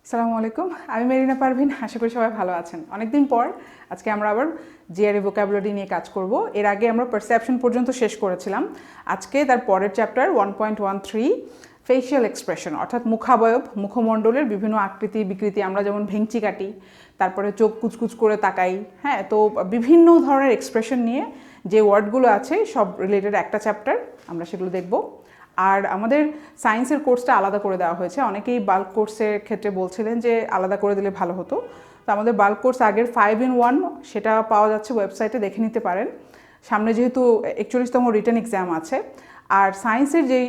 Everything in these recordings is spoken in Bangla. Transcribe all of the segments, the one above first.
আসসালামু আলাইকুম, আমি মেরিনা পারভিন। আশা করি সবাই ভালো আছেন। অনেকদিন পর আজকে আমরা আবার জিআরই ভোকাবুলারি নিয়ে কাজ করব। এর আগে আমরা পারসেপশন পর্যন্ত শেষ করেছিলাম। আজকে তার পরের চ্যাপ্টার 1.13 ফেশিয়াল এক্সপ্রেশন, অর্থাৎ মুখাবয়ব, মুখমণ্ডলের বিভিন্ন আকৃতি বিকৃতি। আমরা যেমন ভেঙচি কাটি, তারপরে চোখ কুচকুচ করে তাকাই, হ্যাঁ, তো বিভিন্ন ধরনের এক্সপ্রেশন নিয়ে যে ওয়ার্ডগুলো আছে সব রিলেটেড একটা চ্যাপ্টার, আমরা সেগুলো দেখব। আর আমাদের সায়েন্সের কোর্সটা আলাদা করে দেওয়া হয়েছে। অনেকেই বাল্ক কোর্সের ক্ষেত্রে বলছিলেন যে আলাদা করে দিলে ভালো হতো। তো আমাদের বাল্ক কোর্স আগের 5-in-1 সেটা পাওয়া যাচ্ছে ওয়েবসাইটে, দেখে নিতে পারেন। সামনে যেহেতু 41তম রিটেন এক্সাম আছে, আর সায়েন্সের যেই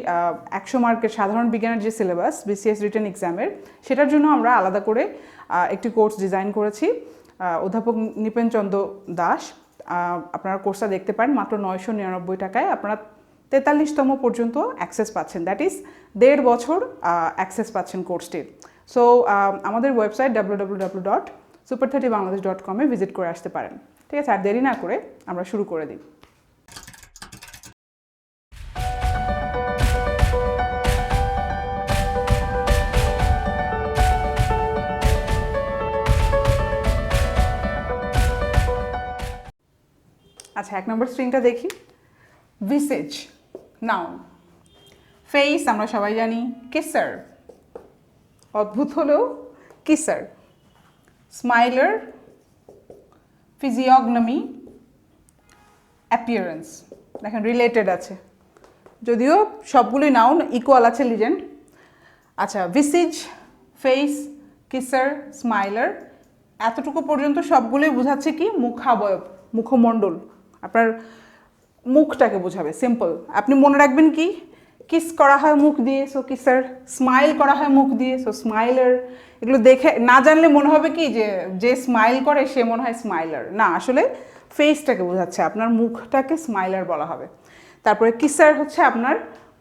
100 মার্কের সাধারণ বিজ্ঞানের যে সিলেবাস বিসিএস রিটেন এক্সামের, সেটার জন্য আমরা আলাদা করে একটি কোর্স ডিজাইন করেছি। অধ্যাপক নিপেন চন্দ্র দাস, আপনারা কোর্সটা দেখতে পারেন মাত্র 999 টাকায়। আপনারা 43তম পর্যন্ত অ্যাক্সেস পাচ্ছেন, দ্যাট ইজ 1.5 বছর অ্যাক্সেস পাচ্ছেন কোর্সটির। সো আমাদের ওয়েবসাইট www.super30bangladesh.com ভিজিট করে আসতে পারেন। ঠিক আছে, আর দেরি না করে আমরা শুরু করে দিই। আচ্ছা, 1 নম্বর স্ট্রিংটা দেখি। ভিসেজ নাউন, ফেস আমরা সবাই জানি কিসার, অদ্ভুত হলেও কিসার। স্মাইলার, ফিজিওগনমি, অ্যাপিয়ারেন্স। দেখেন রিলেটেড আছে, যদিও সবগুলোই নাউন, ইকুয়াল আছে লিজেন্ড। আচ্ছা, ভিসেজ, ফেস, কিসার, স্মাইলার, এতটুকু পর্যন্ত সবগুলোই বোঝাচ্ছে কি মুখাবয়ব, মুখমণ্ডল, আপনার মুখটাকে বোঝাবে। সিম্পল, আপনি মনে রাখবেন কি কিস করা হয় মুখ দিয়ে, সো কিসার। স্মাইল করা হয় মুখ দিয়ে, সো স্মাইলার। এগুলো দেখে না জানলে মনে হবে কি যে স্মাইল করে সে মনে হয় স্মাইলার, না, আসলে ফেসটাকে বোঝাচ্ছে, আপনার মুখটাকে স্মাইলার বলা হবে। তারপরে কিসার হচ্ছে আপনার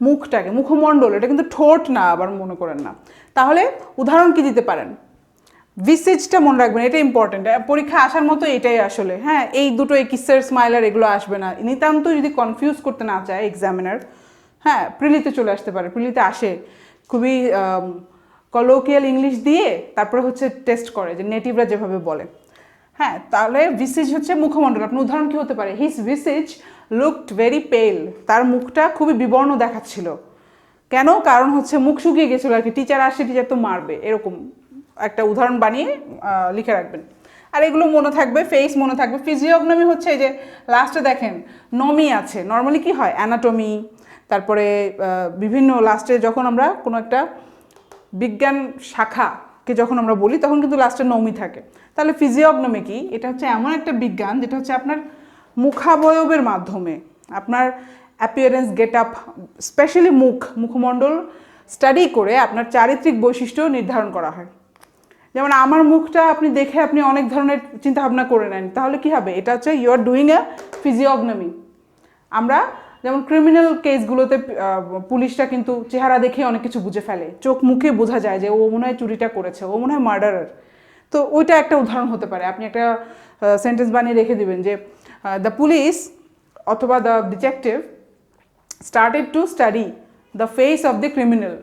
মুখটাকে, মুখমণ্ডল, এটা কিন্তু ঠোঁট না, আবার মনে করেন না। তাহলে উদাহরণ কি দিতে পারেন? ভিসেজটা মনে রাখবেন, এটা ইম্পর্টেন্ট, পরীক্ষা আসার মতো এটাই আসলে। হ্যাঁ, এই দুটো, এই কিসার স্মাইলার এগুলো আসবে না। নিতান্ত যদি কনফিউজ করতে না চায় এক্সামিনার, হ্যাঁ, প্রিলিতে চলে আসতে পারে। প্রিলিতে আসে খুবই কলোকিয়াল ইংলিশ দিয়ে, তারপরে হচ্ছে টেস্ট করে যে নেটিভরা যেভাবে বলে। হ্যাঁ, তাহলে ভিসেজ হচ্ছে মুখমণ্ডল। আপনার উদাহরণ কি হতে পারে? হিজ ভিসেজ লুকড ভেরি পেল, তার মুখটা খুবই বিবর্ণ দেখাচ্ছিল। কেন? কারণ হচ্ছে মুখ শুকিয়ে গেছিলো আর কি, টিচার আসে, টিচার তো মারবে, এরকম একটা উদাহরণ বানিয়ে লিখে রাখবেন। আর এগুলো মনে থাকবে, ফেস মনে থাকবে। ফিজিওগনমি হচ্ছে এই যে লাস্টে দেখেন নমি আছে, নর্মালি কি হয় অ্যানাটমি, তারপরে বিভিন্ন লাস্টে যখন আমরা কোনো একটা বিজ্ঞান শাখাকে যখন আমরা বলি তখন কিন্তু লাস্টে নমি থাকে। তাহলে ফিজিওগনমি কি? এটা হচ্ছে এমন একটা বিজ্ঞান যেটা হচ্ছে আপনার মুখাবয়বের মাধ্যমে আপনার অ্যাপিয়ারেন্স, গেট আপ, স্পেশালি মুখমণ্ডল স্টাডি করে আপনার চারিত্রিক বৈশিষ্ট্য নির্ধারণ করা হয়। যেমন আমার মুখটা আপনি দেখে আপনি অনেক ধরনের চিন্তাভাবনা করে নেন, তাহলে কি হবে? এটা হচ্ছে ইউ আর ডুইং এ ফিজিওগনমি। আমরা যেমন ক্রিমিনাল কেসগুলোতে পুলিশরা কিন্তু চেহারা দেখে অনেক কিছু বুঝে ফেলে, চোখ মুখে বোঝা যায় যে ও মনে হয় চুরিটা করেছে, ও মনে হয় মার্ডারার। তো ওইটা একটা উদাহরণ হতে পারে। আপনি একটা সেন্টেন্স বানিয়ে রেখে দিবেন যে দ্য পুলিশ অথবা the detective started to study the face of the criminal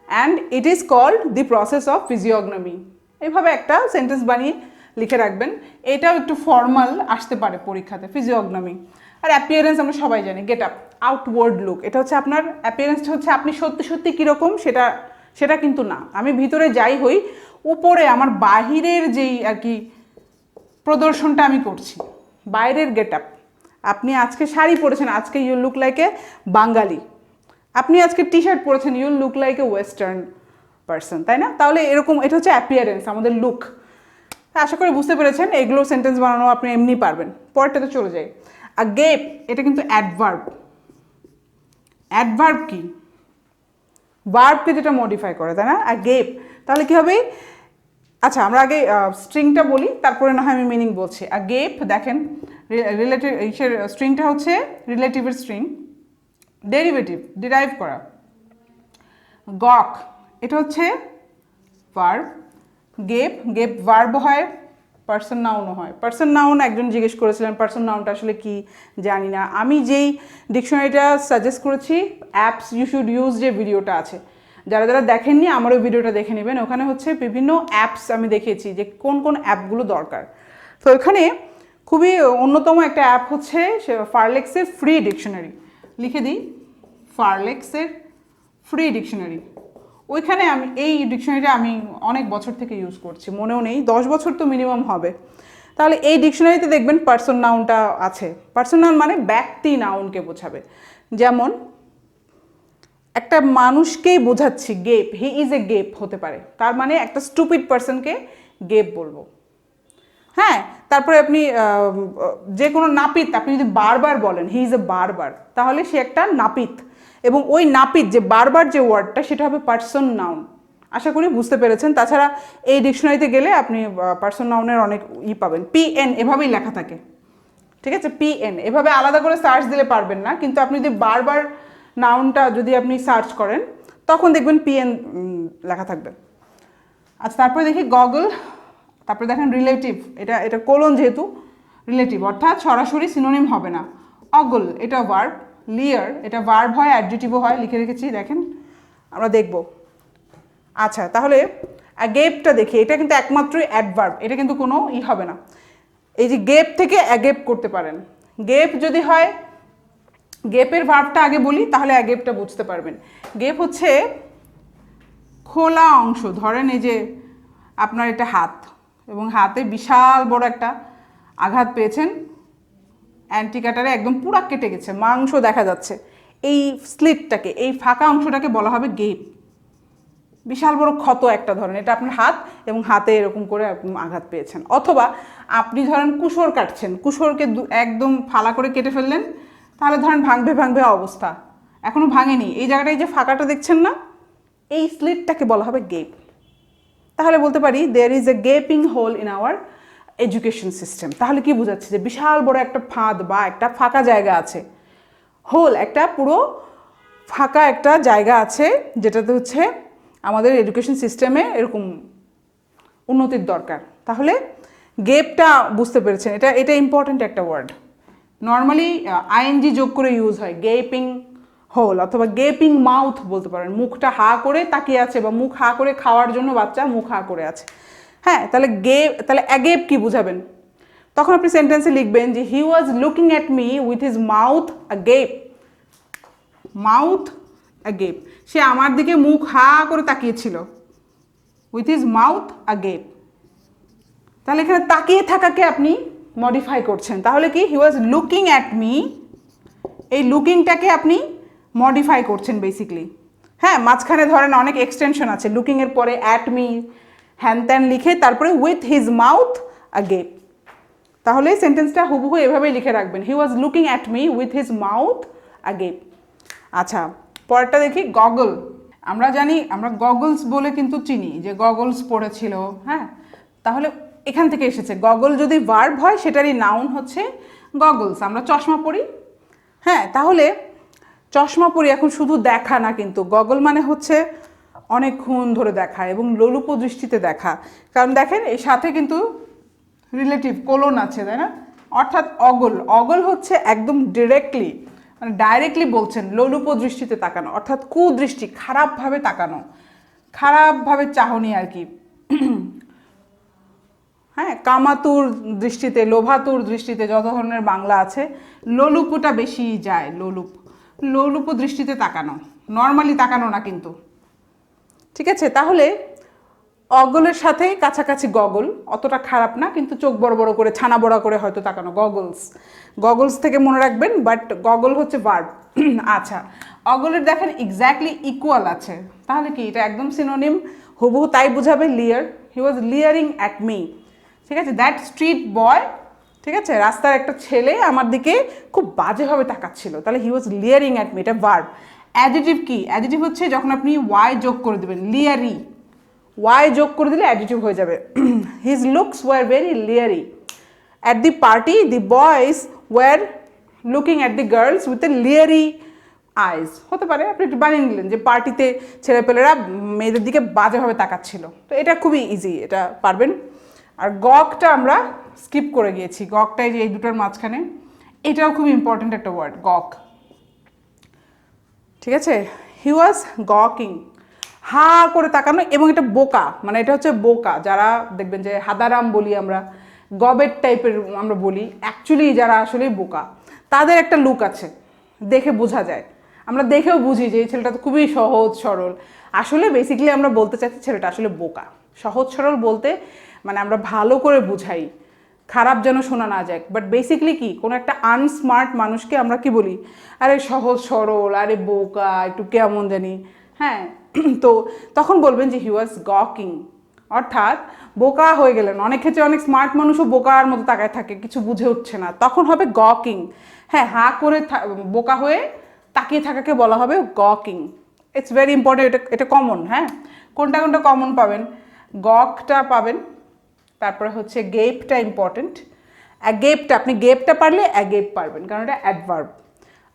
and it is called the process of physiognomy. এইভাবে একটা সেন্টেন্স বানিয়ে লিখে রাখবেন। এটাও একটু ফর্মাল আসতে পারে পরীক্ষাতে, ফিজিওগনমি। আর অ্যাপিয়ারেন্স আমরা সবাই জানি, গেট আপ, আউটওয়ার্ড লুক। এটা হচ্ছে আপনার অ্যাপিয়ারেন্সটা হচ্ছে আপনি সত্যি সত্যি কীরকম সেটা কিন্তু না। আমি ভিতরে যাই হই, উপরে আমার বাহিরের যেই আর কি প্রদর্শনটা আমি করছি, বাইরের গেট আপ। আপনি আজকে শাড়ি পরেছেন, আজকে you look like a Bangali. আপনি আজকে টি শার্ট পরেছেন, you look like a western person, তাই না? তাহলে এরকম, এটা হচ্ছে অ্যাপিয়ারেন্স, আমাদের লুক। আশা করি বুঝতে পেরেছেন। এগুলো সেন্টেন্স বানানো আপনি এমনি পারবেন। পরেরটাতে চলে যাই। আর গেপ, এটা কিন্তু অ্যাডভার্ব। অ্যাডভার্ব কি? ভার্বকে যেটা মডিফাই করে, তাই না? আর গেপ, তাহলে কি হবে? আচ্ছা, আমরা আগে স্ট্রিংটা বলি, তারপরে না হয় আমি মিনিং বলছি। আর গেপ দেখেন, রিলেটিভ স্ট্রিংটা হচ্ছে রিলেটিভের স্ট্রিং, ডেরিভেটিভ, ডিরাইভ করা। গক, এটা হচ্ছে ভার্ব। গেপ ভার্ব হয়, পার্সন নাউনও হয়। পার্সন নাউন একজন জিজ্ঞেস করেছিলেন, পার্সন নাউনটা আসলে কি জানি না। আমি যেই ডিকশনারিটা সাজেস্ট করেছি, অ্যাপস ইউ শুড ইউজ, যে ভিডিওটা আছে, যারা যারা দেখেননি আমার ওই ভিডিওটা দেখে নেবেন, ওখানে হচ্ছে বিভিন্ন অ্যাপস আমি দেখিয়েছি যে কোন কোন অ্যাপগুলো দরকার। তো এখানে খুবই অন্যতম একটা অ্যাপ হচ্ছে ফারলেক্সের ফ্রি ডিকশনারি। লিখে দিই ফারলেক্সের ফ্রি ডিকশনারি। ওইখানে আমি এই ডিকশনারিটা আমি অনেক বছর থেকে ইউজ করছি, মনেও নেই 10 বছর তো মিনিমাম হবে। তাহলে এই ডিকশনারিতে দেখবেন পার্সন নাউনটা আছে। পার্সন নাউন মানে ব্যক্তি নাউনকে বোঝাবে। যেমন একটা মানুষকেই বোঝাচ্ছি গেপ, হি ইজ এ গেপ হতে পারে, তার মানে একটা স্টুপিড পার্সনকে গেপ বলবো। হ্যাঁ, তারপরে আপনি যে কোনো নাপিত আপনি যদি বারবার বলেন হি ইজ এ বারবার, তাহলে সে একটা নাপিত, এবং ওই নাপিত যে বারবার যে ওয়ার্ডটা সেটা হবে পার্সন নাউন। আশা করি বুঝতে পেরেছেন। তাছাড়া এই ডিকশনারিতে গেলে আপনি পার্সন নাউনের অনেক পাবেন। পিএন এভাবেই লেখা থাকে, ঠিক আছে? পিএন এভাবে আলাদা করে সার্চ দিলে পারবেন না, কিন্তু আপনি যদি বারবার নাউনটা যদি আপনি সার্চ করেন তখন দেখবেন পিএন লেখা থাকবে। আচ্ছা, তারপরে দেখি গগল। তারপরে দেখেন রিলেটিভ, এটা কোলন যেহেতু রিলেটিভ, অর্থাৎ সরাসরি সিনোনিম হবে না। অগল এটা ভার্ব, লিয়ার এটা ভার্ব হয়, অ্যাডজেক্টিভও হয়, লিখে রেখেছি দেখেন, আমরা দেখব। আচ্ছা, তাহলে গেপটা দেখি, এটা কিন্তু একমাত্রই অ্যাডভার্ব, এটা কিন্তু কোনো হবে না। এই যে গেপ থেকে অ্যাগেপ করতে পারেন। গেপ যদি হয়, গেপের ভার্বটা আগে বলি তাহলে অ্যাগেপটা বুঝতে পারবেন। গেপ হচ্ছে খোলা অংশ। ধরেন এই যে আপনার এটা হাত, এবং হাতে বিশাল বড় একটা আঘাত পেয়েছেন, অ্যান্টিকাটারে একদম পুরা কেটে গেছে, মাংস দেখা যাচ্ছে, এই স্লিটটাকে, এই ফাঁকা অংশটাকে বলা হবে গেপ। বিশাল বড় ক্ষত একটা ধরেন, এটা আপনার হাত, এবং হাতে এরকম করে আঘাত পেয়েছেন। অথবা আপনি ধরেন কুশোর কাটছেন, কুশোরকে একদম ফালা করে কেটে ফেললেন, তাহলে ধরেন ভাঙবে ভাঙবে অবস্থা, এখনো ভাঙেনি, এই জায়গাটায় যে ফাঁকাটা দেখছেন না, এই স্লিটটাকে বলা হবে গেপ। তাহলে বলতে পারি there is a gaping hole in our education system. তাহলে কি বোঝাচ্ছে? যে বিশাল বড় একটা ফাঁদ বা একটা ফাঁকা জায়গা আছে। হোল একটা পুরো ফাঁকা একটা জায়গা আছে, যেটাতে হচ্ছে আমাদের এডুকেশন সিস্টেমে এরকম উন্নতির দরকার। তাহলে গেপটা বুঝতে পেরেছেন, এটা ইম্পর্ট্যান্ট একটা ওয়ার্ড। নর্মালি আইএনজি যোগ করে ইউজ হয়, গেপিং হোল অথবা গেপিং মাউথ বলতে পারেন। মুখটা হা করে তাকিয়ে আছে, বা মুখ হা করে খাওয়ার জন্য বাচ্চা মুখ হা করে আছে। হ্যাঁ, তাহলে অ্যাগেপ কি বুঝাবেন? তখন আপনি সেন্টেন্সে লিখবেন যে he was looking at me with his mouth agape. Mouth agape, সে আমার দিকে মুখ হা করে তাকিয়েছিল, উইথ হিজ মাউথ অ্যাগেপ। তাহলে এখানে তাকিয়ে থাকাকে আপনি মডিফাই করছেন, তাহলে কি হি ওয়াজ লুকিং অ্যাট মি, এই লুকিংটাকে আপনি মডিফাই করছেন বেসিকলি। হ্যাঁ, মাঝখানে ধরেন অনেক এক্সটেনশন আছে, লুকিংয়ের পরে অ্যাট মি হ্যান ত্যান লিখে তারপরে উইথ হিজ মাউথ অ্যাগেপ। তাহলে সেন্টেন্সটা হুবহু এভাবেই লিখে রাখবেন, he was looking at me with his mouth agape. আচ্ছা, পরেরটা দেখি গগল। আমরা জানি, আমরা গগলস বলে কিন্তু চিনি যে গগলস পড়েছিল। হ্যাঁ, তাহলে এখান থেকে এসেছে। গগল যদি ভার্ব হয় সেটারই নাউন হচ্ছে গগলস। আমরা চশমা পরি। হ্যাঁ, তাহলে চশমা পরি এখন শুধু দেখা না, কিন্তু গগল মানে হচ্ছে অনেকক্ষণ ধরে দেখা এবং লোলুপ দৃষ্টিতে দেখা। কারণ দেখেন এর সাথে কিন্তু রিলেটিভ কোলন আছে, তাই না? অর্থাৎ অগল হচ্ছে একদম ডিরেক্টলি, মানে ডাইরেক্টলি বলছেন লোলুপ দৃষ্টিতে তাকানো, অর্থাৎ কুদৃষ্টি, খারাপভাবে তাকানো, খারাপভাবে চাহনি আর কি। হ্যাঁ, কামাতুর দৃষ্টিতে, লোভাতুর দৃষ্টিতে, যত ধরনের বাংলা আছে, লোলুপটা বেশি যায়। লোলুপ দৃষ্টিতে তাকানো, নর্মালি তাকানো না কিন্তু, ঠিক আছে? তাহলে অগলের সাথে কাছাকাছি গগল, অতটা খারাপ না, কিন্তু চোখ বড় বড় করে ছানা বড়া করে হয়তো তাকানো, গগলস থেকে মনে রাখবেন, বাট গগল হচ্ছে ভার্ব। আচ্ছা, অগলের দেখেন এক্স্যাক্টলি ইকুয়াল আছে, তাহলে কি এটা একদম সিনোনিম, হুবহু তাই বুঝাবে, লিয়ার। হি ওয়াজ লিয়ারিং অ্যাট মি, ঠিক আছে? দ্যাট স্ট্রিট বয়, ঠিক আছে, রাস্তার একটা ছেলে আমার দিকে খুব বাজেভাবে তাকাচ্ছিল, তাহলে হি ওয়াজ লিয়ারিং অ্যাট মি, এটা ভার্ব। অ্যাডজেক্টিভ কি? অ্যাডজেক্টিভ হচ্ছে যখন আপনি ওয়াই যোগ করে দেবেন, লিয়ারি, ওয়াই যোগ করে দিলে অ্যাডজেক্টিভ হয়ে যাবে। His looks were very leery. At the party the boys were looking at the girls with a leery eyes. হতে পারে আপনি একটু বানিয়ে নিলেন যে পার্টিতে ছেলেপেলেরা মেয়েদের দিকে বাজেভাবে তাকাচ্ছিল। তো এটা খুবই ইজি, এটা পারবেন। আর গকটা আমরা স্কিপ করে গিয়েছি, গকটাই যে এই দুটোর মাঝখানে, এটাও খুব ইম্পর্ট্যান্ট একটা ওয়ার্ড, গক, ঠিক আছে? হি ওয়াজ গকিং, হা করে তাকানো, এবং এটা বোকা, মানে এটা হচ্ছে বোকা। যারা দেখবেন যে হাদারাম বলি আমরা, গবেট টাইপের আমরা বলি, অ্যাকচুয়ালি যারা আসলে বোকা, তাদের একটা লুক আছে, দেখে বোঝা যায়। আমরা দেখেও বুঝি যে এই ছেলেটা তো খুবই সহজ সরল। আসলে বেসিক্যালি আমরা বলতে চাচ্ছি ছেলেটা আসলে বোকা। সহজ সরল বলতে মানে আমরা ভালো করে বুঝাই, খারাপ যেন শোনা না যায়। বাট বেসিক্যালি কি, কোনো একটা আনস্মার্ট মানুষকে আমরা কি বলি, আরে সহজ সরল, আরে বোকা, একটু কেমন জানি, হ্যাঁ। তো তখন বলবেন যে হি ওয়াজ গকিং, অর্থাৎ বোকা হয়ে গেলেন। অনেক ক্ষেত্রে অনেক স্মার্ট মানুষও বোকার মতো তাকায় থাকে, কিছু বুঝে উঠছে না, তখন হবে গকিং। হ্যাঁ, হা করে বোকা হয়ে তাকিয়ে থাকাকে বলা হবে গকিং। ইটস ভেরি ইম্পর্টেন্ট, এটা এটা কমন। হ্যাঁ, কোনটা কোনটা কমন পাবেন, গকটা পাবেন, তারপরে হচ্ছে গেপটা ইম্পর্টেন্ট। গেপটা, আপনি গেপটা পারলে অ্যাগেপ পারবেন, কারণ এটা অ্যাডভার্ব।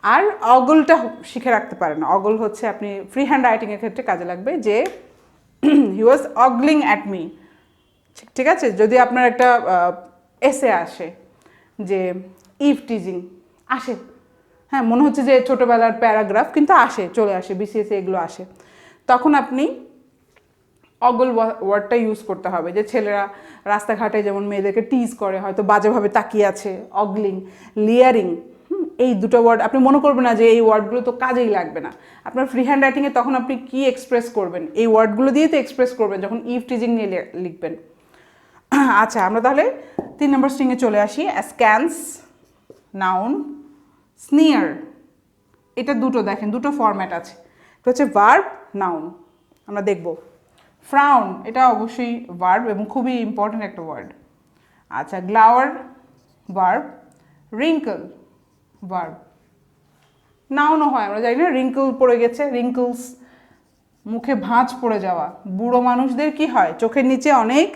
আর অগলটা শিখে রাখতে পারেন। অগল হচ্ছে আপনি ফ্রি হ্যান্ড রাইটিংয়ের ক্ষেত্রে কাজে লাগবে, যে হি ওয়াজ অগলিং অ্যাট মি। ঠিক আছে, যদি আপনার একটা এসে আসে যে ইভ টিজিং আসে, হ্যাঁ, মনে হচ্ছে যে ছোটোবেলার প্যারাগ্রাফ, কিন্তু আসে, চলে আসে, বিসিএসে এগুলো আসে, তখন আপনি অগল ওয়ার্ডটা ইউজ করতে হবে। যে ছেলেরা রাস্তাঘাটে যেমন মেয়েদেরকে টিজ করে, হয়তো বাজেভাবে তাকিয়ে আছে, অগলিং, লিয়ারিং, এই দুটো ওয়ার্ড আপনি মনে করবেন না যে এই ওয়ার্ডগুলো তো কাজেই লাগবে না আপনার ফ্রি হ্যান্ড রাইটিংয়ে। তখন আপনি কি এক্সপ্রেস করবেন, এই ওয়ার্ডগুলো দিয়ে তো এক্সপ্রেস করবেন যখন ইভ টিজিং নিয়ে লিখবেন। আচ্ছা, আমরা তাহলে 3 নম্বর স্ট্রিংয়ে চলে আসি। অ্যাসক্যান্স, নাউন, স্নিয়ার, এটা দুটো দেখেন, দুটো ফরম্যাট আছে। এটা হচ্ছে ভার্ব, নাউন। আমরা দেখব ফ্রাউন, এটা অবশ্যই ভার্ব এবং খুবই ইম্পর্টেন্ট একটা ওয়ার্ড। আচ্ছা, গ্লাওয়ার ভার্ব, রিঙ্কল ভার্ব, নাউনও হয়, আমরা জানি না, রিঙ্কল পড়ে গেছে, রিঙ্কলস, মুখে ভাঁজ পড়ে যাওয়া। বুড়ো মানুষদের কি হয়, চোখের নিচে অনেক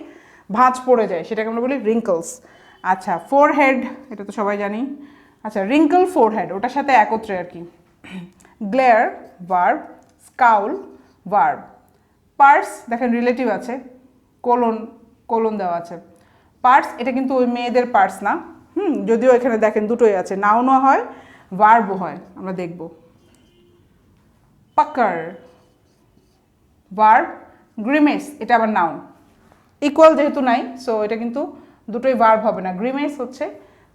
ভাঁজ পড়ে যায়, সেটাকে আমরা বলি রিঙ্কলস। আচ্ছা, ফোরহেড, এটা তো সবাই জানি। আচ্ছা, রিঙ্কল ফোরহেড, ওটার সাথে একত্রে আর কি। Glare verb, scowl verb. Purse, দেখেন রিলেটিভ আছে, কোলন, কোলন দেওয়া আছে। পার্স, এটা কিন্তু ওই মেয়েদের পার্স না, যদিও এখানে দেখেন দুটোই আছে, নাউনও হয় ভার্বও হয়, আমরা দেখব। পাকার ভার্ব, গ্রিমেস, এটা আবার নাউন। ইকুয়াল যেহেতু নাই, সো এটা কিন্তু দুটোই ভার্ব হবে না, গ্রিমেস হচ্ছে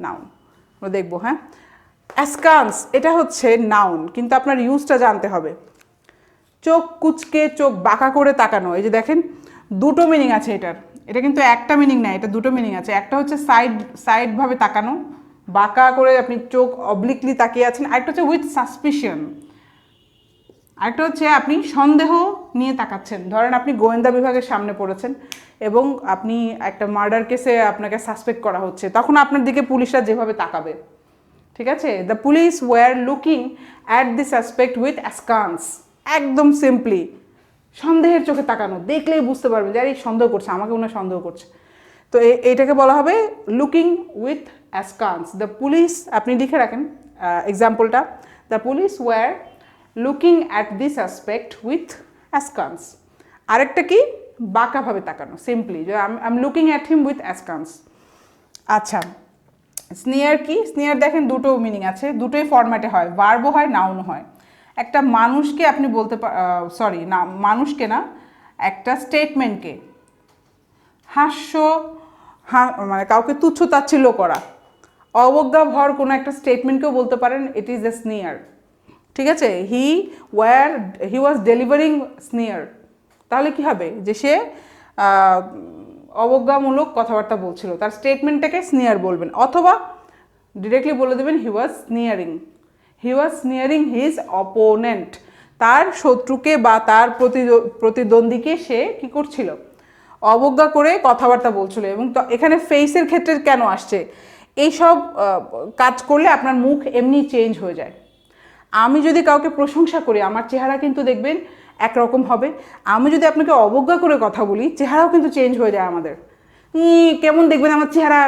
নাউন, আমরা দেখবো। হ্যাঁ, অ্যাসকান্স, এটা হচ্ছে নাউন, কিন্তু আপনার ইউজটা জানতে হবে। চোখ কুচকে, চোখ বাঁকা করে তাকানো, এই যে দেখেন দুটো মিনিং আছে এটার, এটা কিন্তু একটা মিনিং না, এটা দুটো মিনিং আছে। একটা হচ্ছে সাইডভাবে তাকানো, বাঁকা করে আপনি চোখ অবলিকলি তাকিয়ে আছেন। আরেকটা হচ্ছে উইথ সাসপিশন, আরেকটা হচ্ছে আপনি সন্দেহ নিয়ে তাকাচ্ছেন। ধরেন আপনি গোয়েন্দা বিভাগের সামনে পড়েছেন এবং আপনি একটা মার্ডার কেসে আপনাকে সাসপেক্ট করা হচ্ছে, তখন আপনার দিকে পুলিশরা যেভাবে তাকাবে, ঠিক আছে, the police were looking at the suspect with askance, একদম সিম্পলি সন্দেহের চোখে তাকানো, দেখলেই বুঝতে পারবেন যে আরে সন্দেহ করছে, আমাকে মনে সন্দেহ করছে। তো এইটাকে বলা হবে looking with askance. The police, আপনি লিখে রাখেন এক্সাম্পলটা, the police were looking at the suspect with askance. আরেকটা কি, বাঁকাভাবে তাকানো, সিম্পলি যে I am looking at him with askance. আচ্ছা, স্নিয়ার কি, স্নিয়ার দেখেন দুটো মিনিং আছে, দুটোই ফরম্যাটে হয়, ভার্বও হয়, নাউনও হয়। একটা মানুষকে আপনি বলতে সরি না, মানুষকে না, একটা স্টেটমেন্টকে হাস্য, মানে কাউকে তুচ্ছ তাচ্ছিল্য করা, অবজ্ঞা ভর কোনো একটা স্টেটমেন্টকেও বলতে পারেন ইট ইজ এ স্নিয়ার। ঠিক আছে, হি ওয়াজ ডেলিভারিং স্নিয়ার, তাহলে কি হবে, যে সে অবজ্ঞামূলক কথাবার্তা বলছিল, তার স্টেটমেন্টটাকে স্নিয়ার বলবেন। অথবা ডিরেক্টলি বলে দেবেন হি ওয়াজ স্নিয়ারিং হিজ অপোনেন্ট, তার শত্রুকে বা তার প্রতিদ্বন্দ্বীকে সে কি করছিল, অবজ্ঞা করে কথাবার্তা বলছিল। এবং এখানে ফেসের ক্ষেত্রে কেন আসছে, এইসব কাজ করলে আপনার মুখ এমনি চেঞ্জ হয়ে যায়। আমি যদি কাউকে প্রশংসা করি, আমার চেহারা কিন্তু দেখবেন একরকম হবে। আমি যদি আপনাকে অবজ্ঞা করে কথা বলি, চেহারাও কিন্তু চেঞ্জ হয়ে যায় আমাদের। কেমন দেখবেন আমার চেহারা,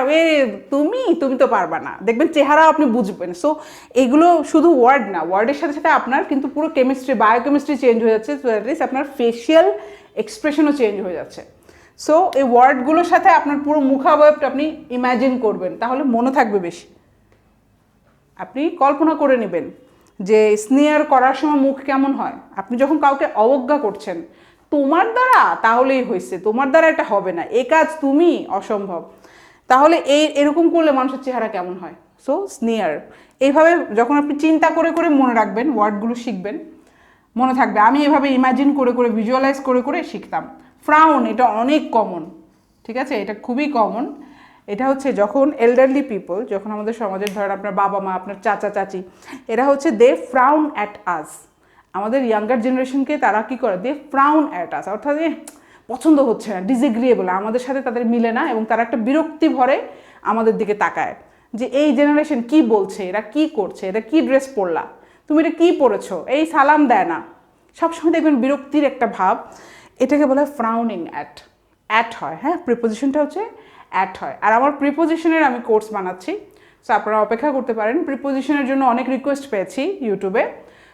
তুমি তো পারবা না, দেখবেন চেহারা আপনি বুঝবেন। সো এগুলো শুধু ওয়ার্ড না, ওয়ার্ডের সাথে সাথে আপনার কিন্তু পুরো কেমিস্ট্রি, বায়োকেমিস্ট্রি চেঞ্জ হয়ে যাচ্ছে, সো দ্যাট ইজ আপনার ফেশিয়াল এক্সপ্রেশনও চেঞ্জ হয়ে যাচ্ছে। সো এই ওয়ার্ডগুলোর সাথে আপনার পুরো মুখাবয়বটা আপনি ইমাজিন করবেন, তাহলে মনে থাকবে বেশি। আপনি কল্পনা করে নেবেন যে স্নেয়ার করার সময় মুখ কেমন হয়। আপনি যখন কাউকে অবজ্ঞা করছেন, তোমার দ্বারা তাহলেই হয়েছে, তোমার দ্বারা এটা হবে না, এ কাজ তুমি অসম্ভব। তাহলে এরকম করলে মানুষের চেহারা কেমন হয়? সো স্নিয়ার। এইভাবে যখন আপনি চিন্তা করে করে মনে রাখবেন, ওয়ার্ডগুলো শিখবেন, মনে থাকবে। আমি এভাবে ইমাজিন করে করে ভিজুয়ালাইজ করে করে শিখতাম। ফ্রাউন, এটা অনেক কমন, ঠিক আছে, এটা খুবই কমন। এটা হচ্ছে যখন এল্ডারলি পিপল, যখন আমাদের সমাজের ধরেন আপনার বাবা মা, আপনার চাচা চাচি, এরা হচ্ছে দে ফ্রাউন অ্যাট আস, আমাদের ইয়াঙ্গার জেনারেশনকে তারা কি করে, দে ফ্রাউন অ্যাট আস, অর্থাৎ পছন্দ হচ্ছে না, ডিসএগ্রিয়েবল, আমাদের সাথে তাদের মিলে না, এবং তারা একটা বিরক্তি ভরে আমাদের দিকে তাকায় যে এই জেনারেশন কি বলছে, এরা কি করছে, এরা কি ড্রেস পরলা, তুমি এটা কি পরেছো, এই সালাম দেয় না, সবসময় দেখবেন বিরক্তির একটা ভাব। এটাকে বলে ফ্রাউনিং অ্যাট। অ্যাট হয়, হ্যাঁ, প্রিপোজিশনটা হচ্ছে অ্যাট হয়। আর আমার প্রিপোজিশনের আমি কোর্স বানাচ্ছি, সো আপনারা অপেক্ষা করতে পারেন। প্রিপোজিশনের জন্য অনেক রিকোয়েস্ট পেয়েছি ইউটিউবে,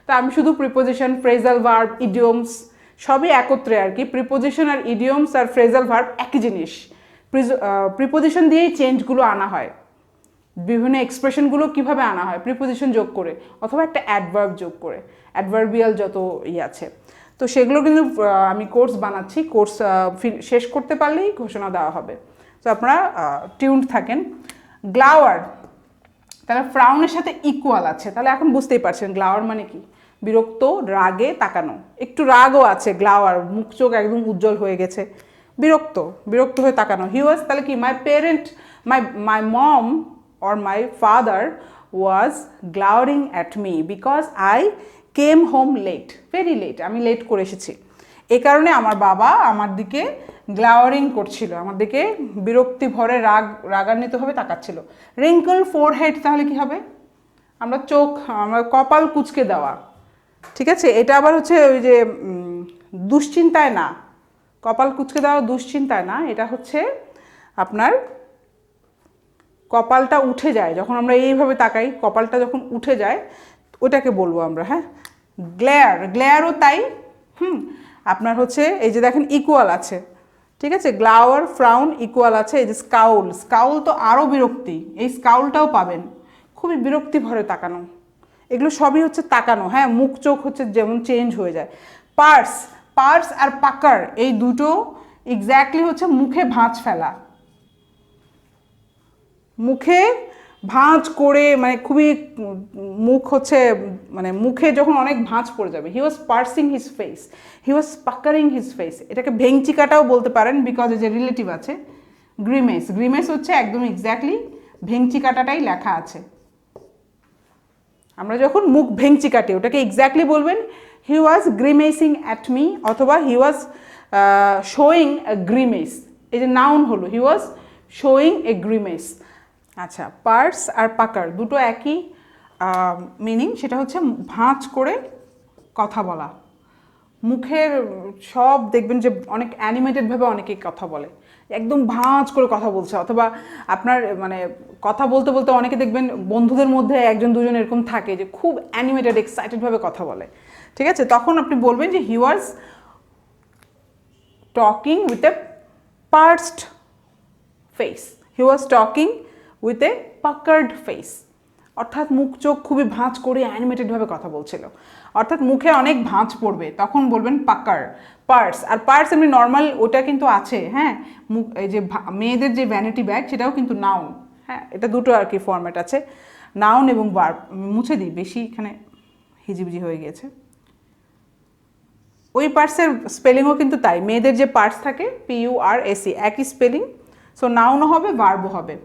তো আমি শুধু প্রিপোজিশন, ফ্রেজাল ভার্ব, ইডিয়মস সবই একত্রে আর কি। প্রিপোজিশন আর ইডিয়মস আর ফ্রেজাল ভার্ব একই জিনিস। প্রিপোজিশন দিয়েই চেঞ্জগুলো আনা হয়, বিভিন্ন এক্সপ্রেশনগুলো কিভাবে আনা হয়, প্রিপোজিশন যোগ করে অথবা একটা অ্যাডভার্ব যোগ করে, অ্যাডভার্বিয়াল যত আছে, তো সেগুলো কিন্তু আমি কোর্স বানাচ্ছি। কোর্স শেষ করতে পারলেই ঘোষণা দেওয়া হবে, তো আপনারা টিউনড থাকেন। গ্লাওয়ার, তাহলে ফ্রাউনের সাথে ইকুয়াল আছে, তাহলে এখন বুঝতেই পারছেন গ্লাওয়ার মানে কি, বিরক্ত, রাগে তাকানো, একটু রাগও আছে গ্লাওয়ার, মুখ চোখ একদম উজ্জ্বল হয়ে গেছে, বিরক্ত, বিরক্ত হয়ে তাকানো। হি ওয়াজ, তাহলে কি, my parent, my mom or my father was glowering at me because I came home late, very late, আমি লেট করে এসেছি, এই কারণে আমার বাবা আমার দিকে গ্লাওয়ারিং করছিল, আমার দিকে বিরক্তি ভরে রাগান্বিতভাবে তাকাচ্ছিল। রিঙ্কল ফোরহেড, তাহলে কি হবে, আমরা চোখ, আমরা কপাল কুঁচকে দেওয়া, ঠিক আছে, এটা আবার হচ্ছে ওই যে দুশ্চিন্তায় না, কপাল কুঁচকে দেওয়া দুশ্চিন্তায় না, এটা হচ্ছে আপনার কপালটা উঠে যায়, যখন আমরা এইভাবে তাকাই কপালটা যখন উঠে যায় ওটাকে বলবো আমরা, হ্যাঁ। গ্লেয়ার, গ্লেয়ারও তাই, আপনার হচ্ছে এই যে দেখেন ইকুয়াল আছে, ঠিক আছে, গ্লাওয়ার, ফ্রাউন, ইকুয়াল আছে। এই যে স্কাউল, স্কাউল তো আরও বিরক্তি, এই স্কাউলটাও পাবেন, খুবই বিরক্তি ভরে তাকানো, এগুলো সবই হচ্ছে তাকানো, হ্যাঁ, মুখ চোখ হচ্ছে যেমন চেঞ্জ হয়ে যায়। পার্স, পার্স আর পাকার, এই দুটো এক্স্যাক্টলি হচ্ছে মুখে ভাঁজ ফেলা, মুখে ভাঁজ করে, মানে খুবই মুখ হচ্ছে, মানে মুখে যখন অনেক ভাঁজ পড়ে যাবে। হি ওয়াজ parsing his face, he was puckering his face, এটাকে ভেংচিকাটাও বলতে পারেন, বিকজ যে রিলেটিভ আছে। গ্রিমেস, গ্রিমেস হচ্ছে একদম এক্স্যাক্টলি ভেংচিকাটাটাই লেখা আছে, আমরা যখন মুখ ভেংচি কাটি ওটাকে এক্স্যাক্টলি বলবেন হি ওয়াজ গ্রিমেসিং অ্যাট মি, অথবা হি ওয়াজ শোয়িং এ গ্রিমেস, এই যে নাউন হলো, হি ওয়াজ শোয়িং এ গ্রিমেস। আচ্ছা, পার্স আর পাকার দুটো একই মিনিং, সেটা হচ্ছে ভাঁজ করে কথা বলা, মুখের সব দেখবেন যে অনেক অ্যানিমেটেডভাবে অনেকেই কথা বলে, একদম ভাঁজ করে কথা বলছে, অথবা আপনার মানে কথা বলতে বলতে অনেকে দেখবেন বন্ধুদের মধ্যে একজন দুজন এরকম থাকে যে খুব অ্যানিমেটেড এক্সাইটেডভাবে কথা বলে, ঠিক আছে, তখন আপনি বলবেন যে he was talking with a pursed face, he was talking with a puckered face, অর্থাৎ মুখ চোখ খুবই ভাঁজ করে অ্যানিমেটেডভাবে কথা বলছিল, অর্থাৎ মুখে অনেক ভাঁজ পড়বে, তখন বলবেন পাকার। পার্স, আর পার্স এমনি নর্মাল ওটা কিন্তু আছে, হ্যাঁ, মুখ, এই যে মেয়েদের যে ভ্যানিটি ব্যাগ সেটাও কিন্তু নাউন, হ্যাঁ, এটা দুটো আর কি ফরম্যাট আছে, নাউন এবং ভার্ব। মুছে দিই, বেশি এখানে হিজিবিজি হয়ে গিয়েছে। ওই পার্সের স্পেলিংও কিন্তু তাই, মেয়েদের যে পার্স থাকে PURSE, একই স্পেলিং, সো নাউনও হবে ভার্বও হবে,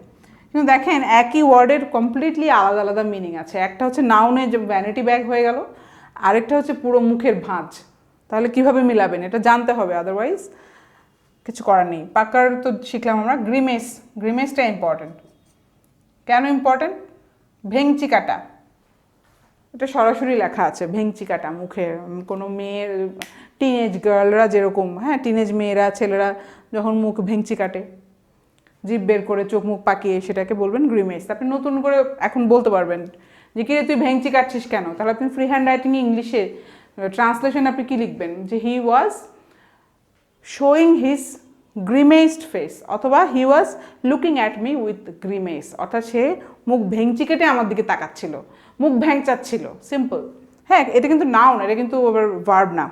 কিন্তু দেখেন একই ওয়ার্ডের কমপ্লিটলি আলাদা আলাদা মিনিং আছে, একটা হচ্ছে নাউনে যে ভ্যানিটি ব্যাগ হয়ে গেল, আরেকটা হচ্ছে পুরো মুখের ভাঁজ, তাহলে কিভাবে মিলাবেন এটা জানতে হবে, আদারওয়াইজ কিছু করার নেই। পাকার তো শিখলাম আমরা। গ্রিমেস, গ্রিমেসটা ইম্পর্টেন্ট, কেন ইম্পর্টেন্ট, ভেংচি কাটা, এটা সরাসরি লেখা আছে, ভেংচি কাটা মুখে, কোনো মেয়ের টিনেজ গার্লরা যেরকম, হ্যাঁ, টিনেজ মেয়েরা ছেলেরা যখন মুখ ভেংচি কাটে, জিভ বের করে চোখ মুখ পাকিয়ে, সেটাকে বলবেন গ্রিমেস। আপনি নতুন করে এখন বলতে পারবেন যে কিরে তুই ভেংচি কাটছিস কেন, তাহলে আপনি ফ্রি হ্যান্ড রাইটিংয়ে ইংলিশে ট্রান্সলেশন আপনি কী লিখবেন, যে he was showing his grimaced face, অথবা he was looking at me with grimace, অর্থাৎ সে মুখ ভেংচি কেটে আমার দিকে তাকাচ্ছিল, মুখ ভ্যাংচাচ্ছিল, সিম্পল। হ্যাঁ, এটা কিন্তু নাউন, এটা কিন্তু আবার ভার্ব না।